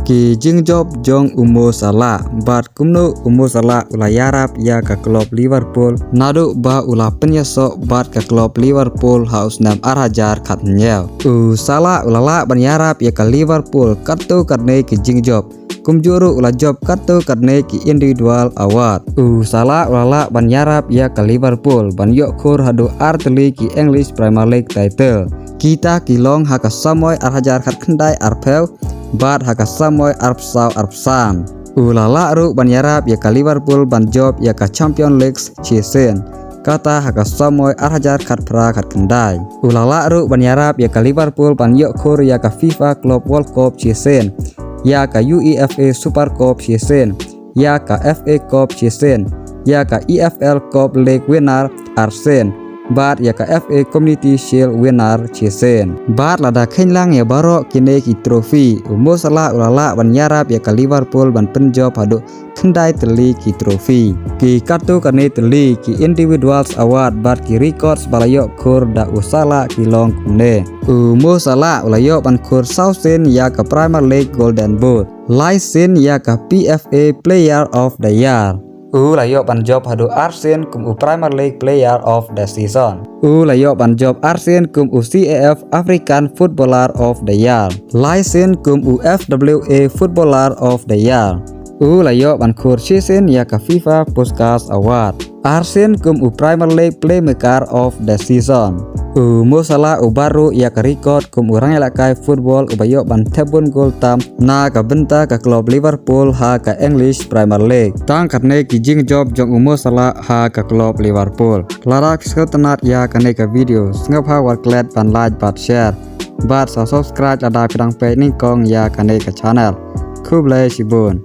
Ki Jingjob Jong Mo Salah bat kumno Mo Salah ulah yarap ya ka klub Liverpool nadu ba ulah penyesok bat ka klub Liverpool haus nam arhajar khat nyel. Salah ulah la ban yarap ya ka Liverpool katu karne ki Jingjob kumjuru ulah job katu karne ki individual award. Salah ulah la ban yarap ya ka Liverpool ban yok khur hadu arteli ki English Premier League title. Kita kilong haka samoy arhajar khat kendai arpel bat haka samoy arpsau arpsan. Ulala ru ban yarap ya ka Liverpool ban job ya ka Champions League season. Kata haka samoy arhajar khat pra khat kendai. Ulala ru ban yarap ya ka Liverpool ban yok khur ya ka FIFA Club World Cup season. Ya ka UEFA Super Cup season. Ya ka FA Cup season. Ya ka EFL Cup League winner Arsen. Bat ya ka FA Community Shield winner season. Bat lada khenlang ya baro kine ki trofi. Mo Salah ulala ban yarap ya ka Liverpool ban penjob hadu kendai teli ki trofi. Ki kartu karne teli ki individuals award bat ki records balayok khur da usala ki long kumne. Mo Salah ulayok ban khur sausen ya ka Premier League Golden Boot. License ya ka PFA Player of the Year. Layok ban job hadu Arsen kum Premier League Player of the Season. Layok ban job Arsen kum CAF African Footballer of the Year. License kum FWA Footballer of the Year. Layok ban khur season ya ka FIFA Puskás Award. Arsen kum Premier League Playmaker of the Season. Mo Salah baru ya ka record kum urang elakai football ubayok ban tebun gol tam na ka benta ka klub Liverpool ha ka English Premier League. Tang karne ki Jingjob Jong Mo Salah ha ka klub Liverpool. Larak setenat ya kane ka video ngap ha war klet ban like bat share. Bat subscribe ada pedang pe ning kong ya kane ka channel. Kublai Sibun.